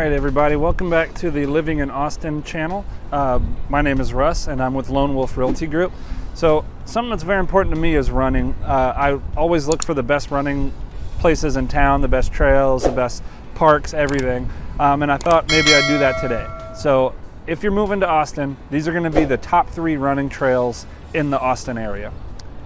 Alright everybody, welcome back to the Living in Austin channel. My name is Russ and I'm with Lone Wolf Realty Group. So something that's very important to me is running. I always look for the best running places in town, the best trails, the best parks, everything. And I thought maybe I'd do that today. So if you're moving to Austin, these are going to be the top 3 running trails in the Austin area.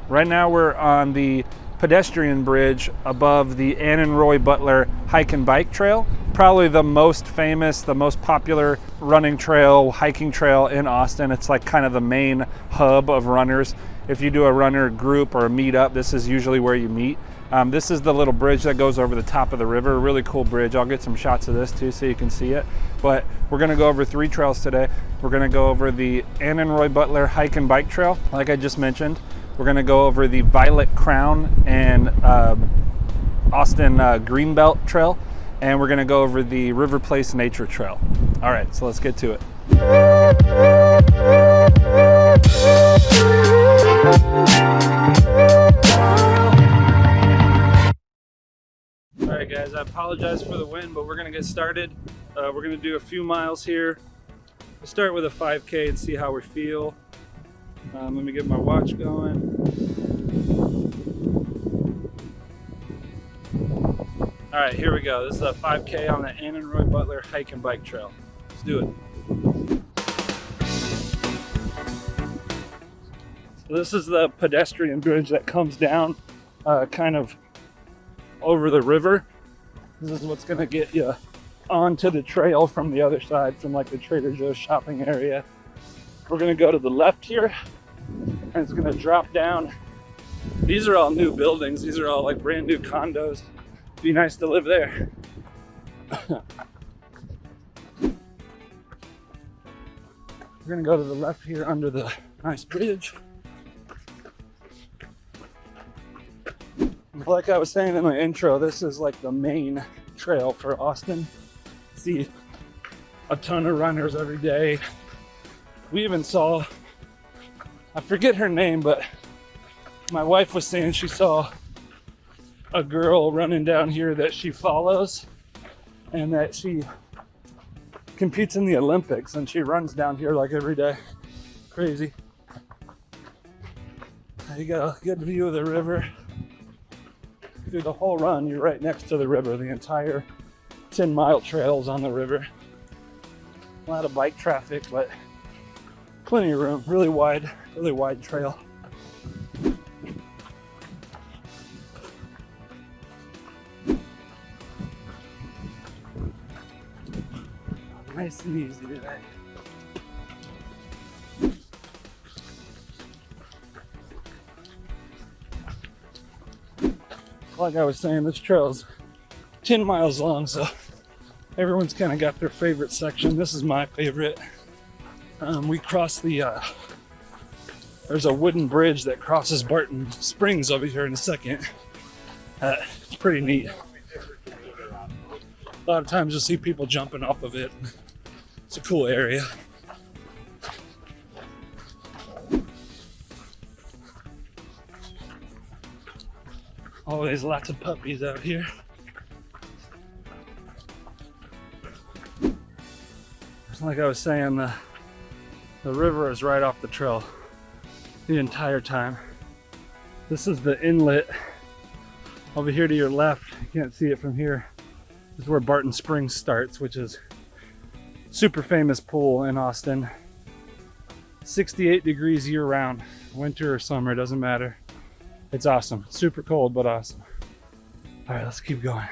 Right now we're on the pedestrian bridge above the Ann and Roy Butler hike and bike trail. Probably the most famous, the most popular running trail, hiking trail in Austin. It's like kind of the main hub of runners. If you do a runner group or a meetup, this is usually where you meet. This is the little bridge that goes over the top of the river. A really cool bridge. I'll get some shots of this too so you can see it. But we're gonna go over 3 trails today. We're gonna go over the Ann and Roy Butler hike and bike trail, like I just mentioned. We're gonna go over the Violet Crown and Austin Greenbelt Trail, and we're gonna go over the River Place Nature Trail. All right, so let's get to it. All right guys, I apologize for the wind, but we're gonna get started. We're gonna do a few miles here. We'll start with a 5K and see how we feel. Let me get my watch going. All right, here we go. This is a 5K on the Ann and Roy Butler hike and bike trail. Let's do it. So this is the pedestrian bridge that comes down kind of over the river. This is what's gonna get you onto the trail from the other side, from like the Trader Joe's shopping area. We're gonna go to the left here, and it's gonna drop down. These are all new buildings. These are all like brand new condos. Be nice to live there. We're gonna go to the left here under the nice bridge. Like I was saying in my intro, this is like the main trail for Austin. See a ton of runners every day. We even saw, I forget her name, but my wife was saying she saw a girl running down here that she follows and that she competes in the Olympics, and she runs down here like every day. Crazy. You got a good view of the river. Through the whole run, you're right next to the river. The entire 10-mile trails on the river. A lot of bike traffic, but plenty of room. Really wide trail. Nice and easy today. Like I was saying, this trail is 10 miles long, so everyone's kind of got their favorite section. This is my favorite. We cross the, there's a wooden bridge that crosses Barton Springs over here in a second. It's pretty neat. A lot of times you'll see people jumping off of it. It's a cool area. Always lots of puppies out here. Like I was saying, the river is right off the trail the entire time. This is the inlet over here to your left. You can't see it from here. This is where Barton Springs starts, which is a super famous pool in Austin. 68 degrees year round, winter or summer, doesn't matter. It's awesome. Super cold, but awesome. All right, let's keep going.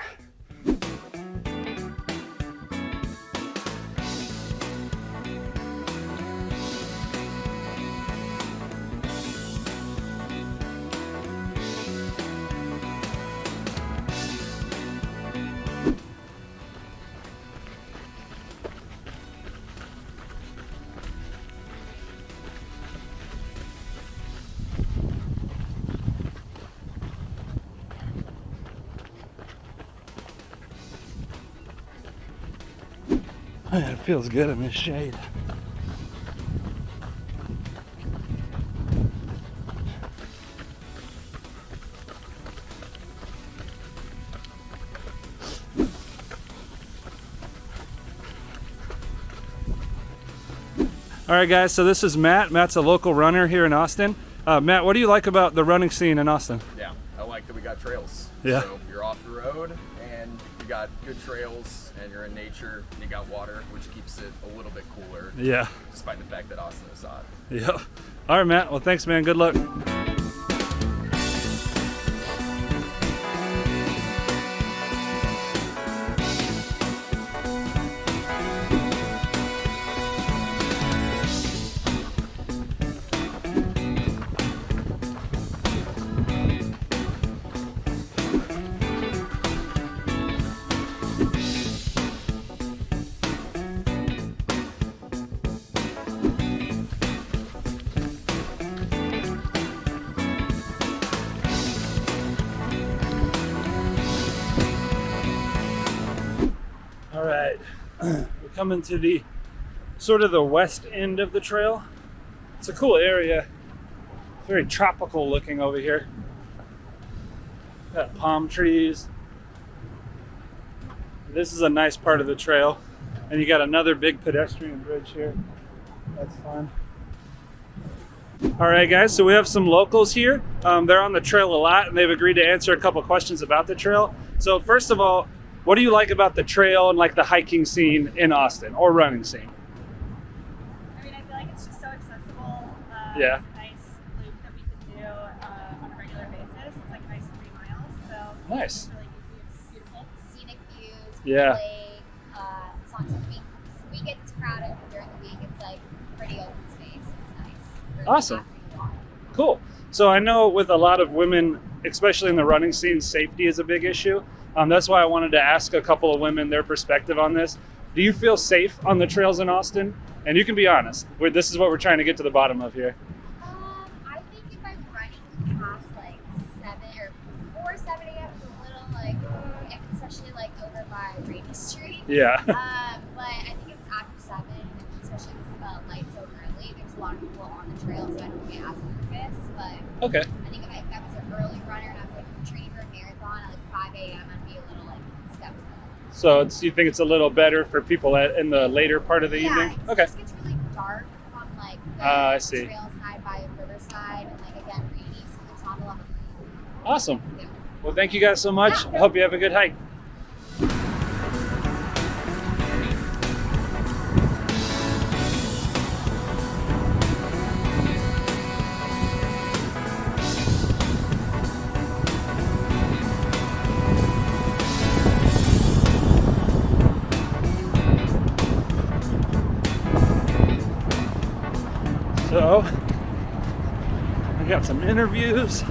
Man, it feels good in this shade. All right, guys, so this is Matt. Matt's a local runner here in Austin. Matt, what do you like about the running scene in Austin? Yeah, I like that we got trails. Yeah. So you're off the road and you got good trails and you're in nature and you got water, which keeps it a little bit cooler. Yeah. Despite the fact that Austin is hot. Yeah. All right, Matt. Well, thanks, man. Good luck. All right, we're coming to the sort of the west end of the trail. It's a cool area, very tropical looking over here. Got palm trees. This is a nice part of the trail, and you got another big pedestrian bridge here. That's fun. All right, guys, so we have some locals here. They're on the trail a lot, and they've agreed to answer a couple questions about the trail. So first of all, what do you like about the trail and like the hiking scene in Austin or running scene? I mean, I feel like it's just so accessible. Yeah. It's a nice loop that we can do on a regular basis. It's like a nice 3 miles, so Nice. it's really easy. It's beautiful. Scenic views, Yeah. lake, as long as the weekend is crowded, but during the week it's like pretty open space. It's nice. Really Awesome. happy to walk. Cool. So I know with a lot of women, especially in the running scene, safety is a big issue. That's why I wanted to ask a couple of women their perspective on this. Do you feel safe on the trails in Austin? And you can be honest. This is what we're trying to get to the bottom of here. I think if I'm running past like 7 or before 7 a.m. it's a little like, especially like over by Rainy Street. Yeah. But I think if it's after 7, especially if the light's so early, there's a lot of people on the trail, so I don't get as nervous. But Okay. I think if I was an early runner and I was like training for a marathon at like 5 a.m., I'd be a little like skeptical. So you think it's a little better for people in the later part of the evening? It Okay. just gets really dark on like the I see. trail side by Riverside and like again rainy, so there's not a lot of Awesome. yeah. Well, thank you guys so much. I hope you have a good hike. So, I got some interviews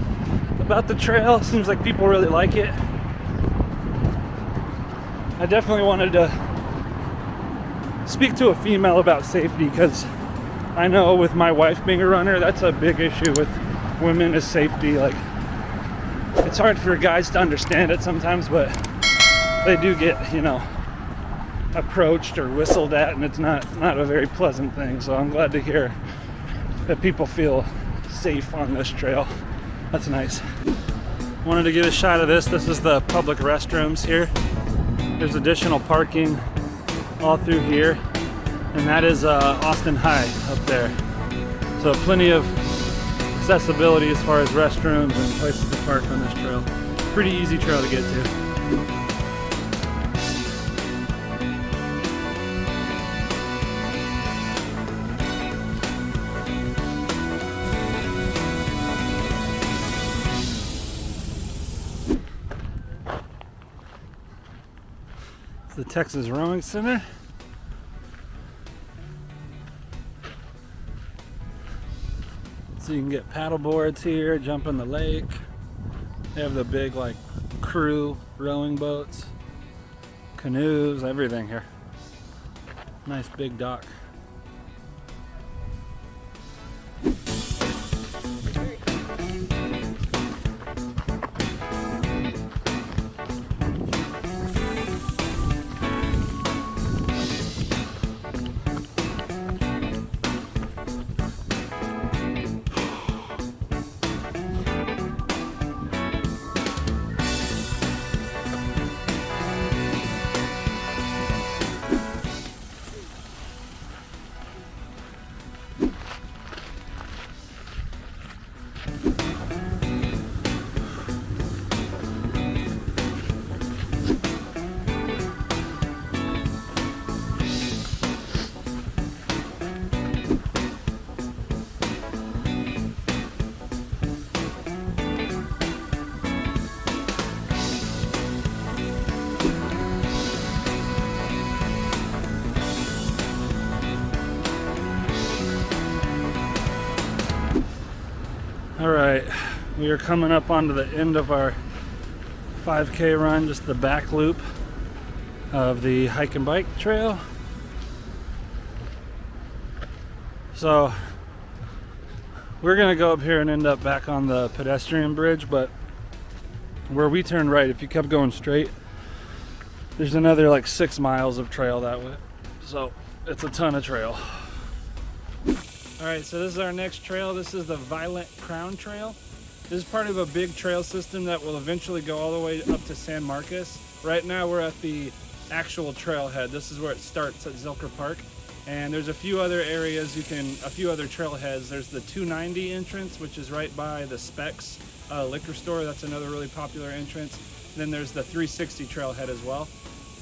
about the trail. Seems like people really like it. I definitely wanted to speak to a female about safety because I know with my wife being a runner, that's a big issue with women is safety. Like, it's hard for guys to understand it sometimes, but they do get, approached or whistled at, and it's not a very pleasant thing. So I'm glad to hear that people feel safe on this trail. That's nice. Wanted to get a shot of this. This is the public restrooms here. There's additional parking all through here, and that is Austin High up there. So plenty of accessibility as far as restrooms and places to park on this trail. Pretty easy trail to get to. The Texas Rowing Center. So you can get paddle boards here, jump in the lake. They have the big crew rowing boats, canoes, everything here. Nice big dock. All right, we are coming up onto the end of our 5K run, just the back loop of the hike and bike trail. So we're gonna go up here and end up back on the pedestrian bridge, but where we turned right, if you kept going straight, there's another like 6 miles of trail that way. So it's a ton of trail. All right, so this is our next trail. This is the Violet Crown Trail. This is part of a big trail system that will eventually go all the way up to San Marcos. Right now we're at the actual trailhead. This is where it starts at Zilker Park. And there's a few other areas a few other trailheads. There's the 290 entrance, which is right by the Specs liquor store. That's another really popular entrance. And then there's the 360 trailhead as well.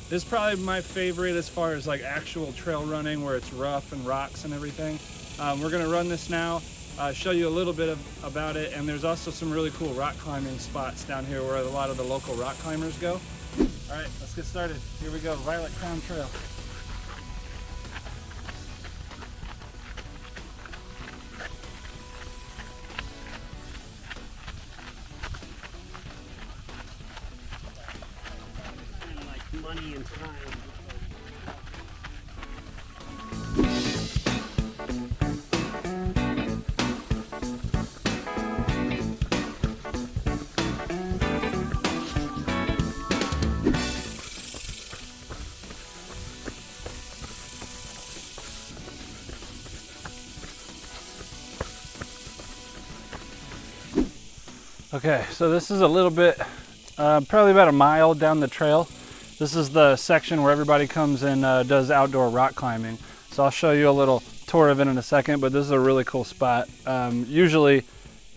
This is probably my favorite as far as like actual trail running, where it's rough and rocks and everything. We're gonna run this now, show you a little bit about it, and there's also some really cool rock climbing spots down here where a lot of the local rock climbers go. All right, let's get started. Here we go, Violet Crown Trail. Money and time. Okay, so this is a little bit, probably about a mile down the trail. This is the section where everybody comes and does outdoor rock climbing. So I'll show you a little tour of it in a second, but this is a really cool spot. Usually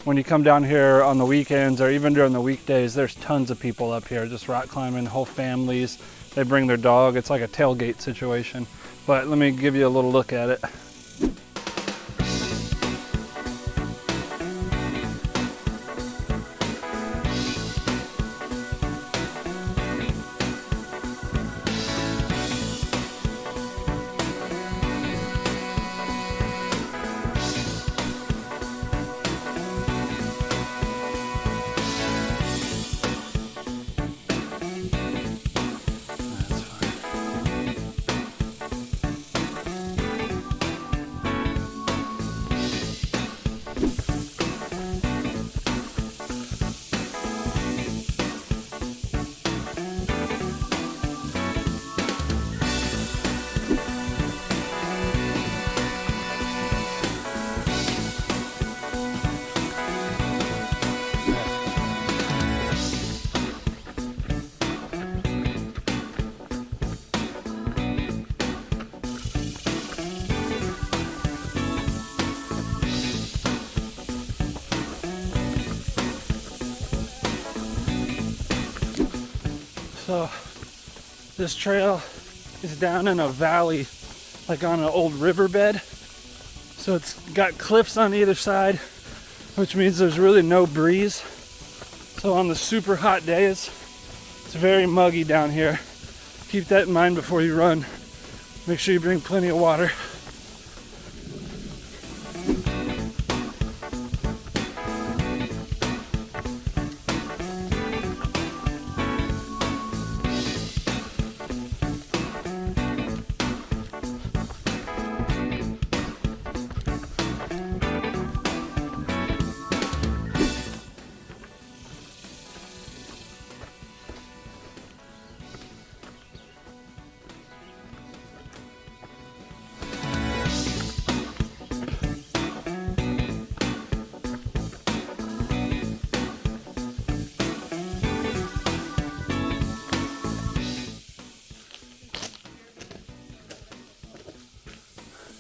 when you come down here on the weekends or even during the weekdays, there's tons of people up here just rock climbing, whole families. They bring their dog. It's like a tailgate situation. But let me give you a little look at it. So this trail is down in a valley, like on an old riverbed. So it's got cliffs on either side, which means there's really no breeze. So on the super hot days, it's very muggy down here. Keep that in mind before you run. Make sure you bring plenty of water.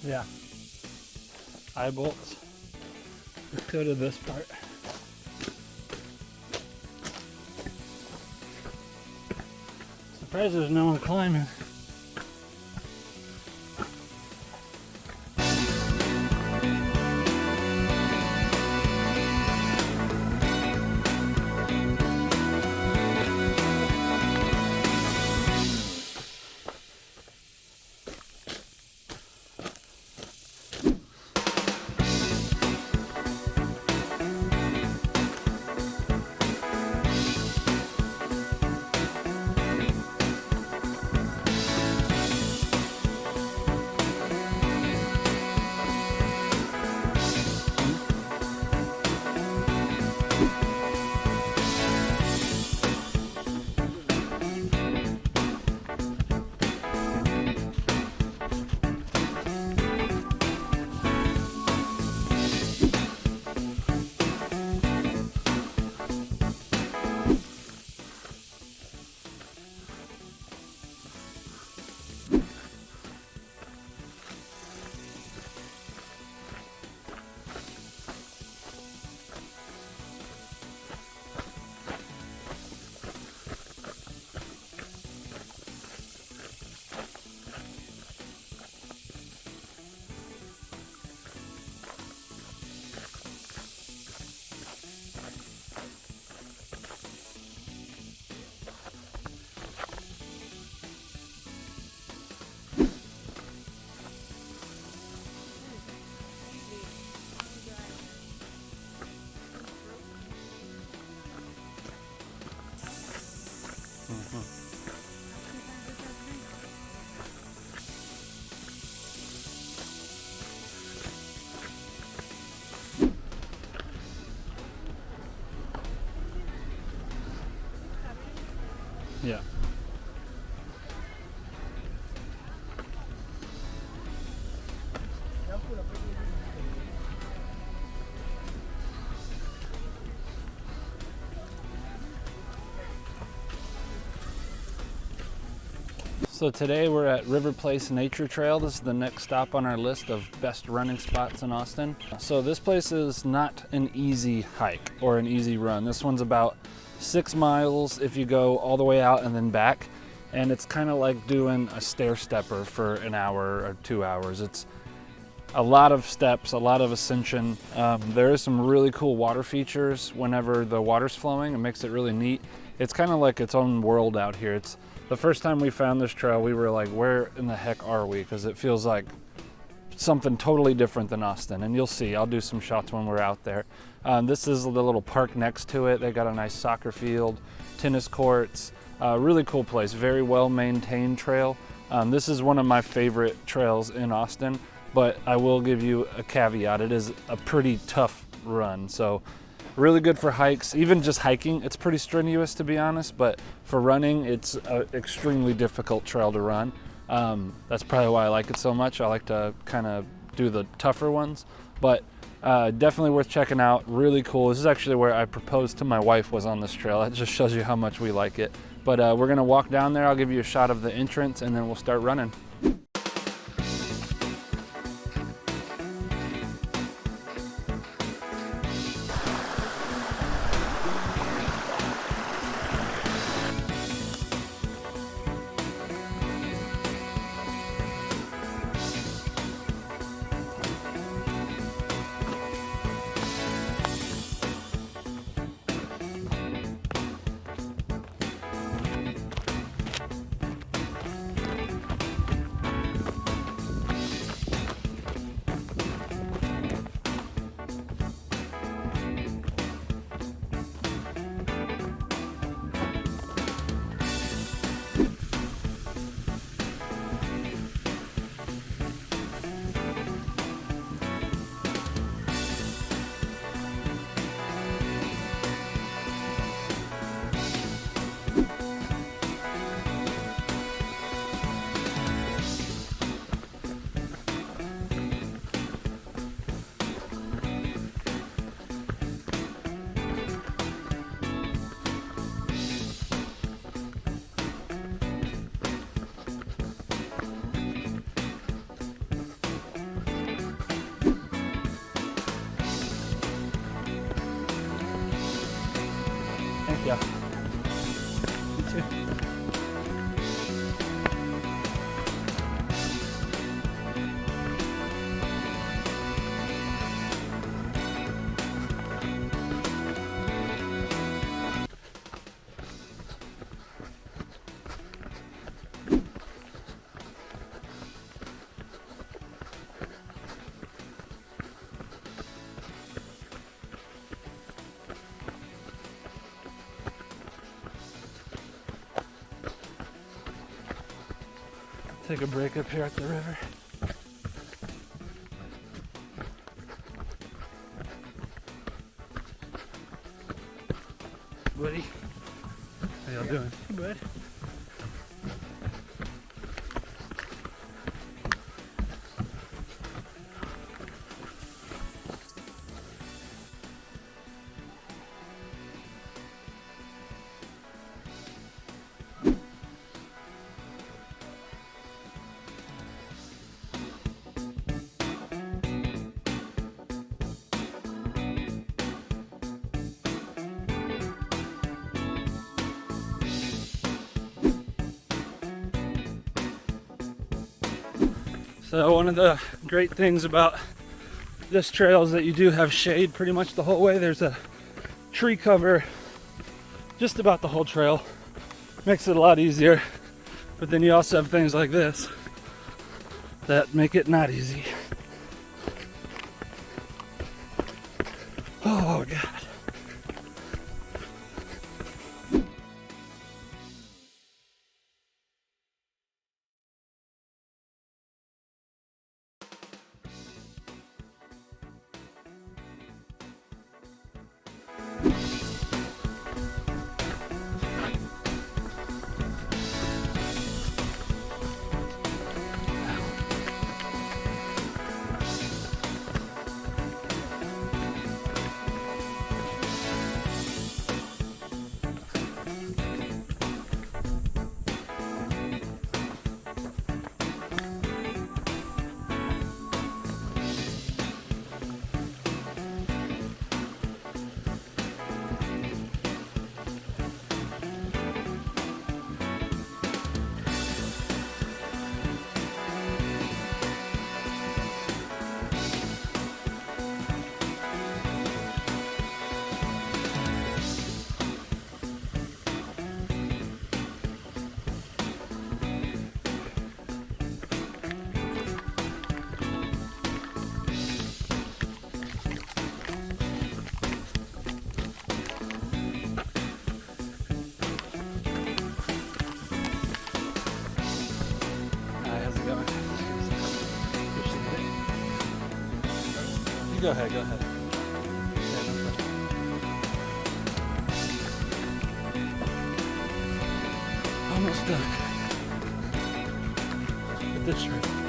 Yeah. Eye bolts. Let's go to this part. Surprised there's no one climbing. So today we're at River Place Nature Trail. This is the next stop on our list of best running spots in Austin. So this place is not an easy hike or an easy run. This one's about 6 miles if you go all the way out and then back. And it's kind of like doing a stair stepper for an hour or 2 hours. It's a lot of steps, a lot of ascension. There is some really cool water features whenever the water's flowing. It makes it really neat. It's kind of like its own world out here. It's the first time we found this trail, we were like, where in the heck are we? Because it feels like something totally different than Austin. And you'll see, I'll do some shots when we're out there. This is the little park next to it. They got a nice soccer field, tennis courts, really cool place, very well maintained trail. This is one of my favorite trails in Austin, but I will give you a caveat. It is a pretty tough run. So really good for hikes, even just hiking. It's pretty strenuous, to be honest, but for running, it's an extremely difficult trail to run. That's probably why I like it so much. I like to kind of do the tougher ones, but definitely worth checking out. Really cool. This is actually where I proposed to my wife, was on this trail. That just shows you how much we like it. But we're gonna walk down there. I'll give you a shot of the entrance and then we'll start running. Thank you. You too. Take a break up here at the river. Buddy, how y'all doing? Hey, bud. So one of the great things about this trail is that you do have shade pretty much the whole way. There's a tree cover just about the whole trail. Makes it a lot easier. But then you also have things like this that make it not easy. Oh God. Go ahead, go ahead. Yeah, no problem. Almost done. With this shirt.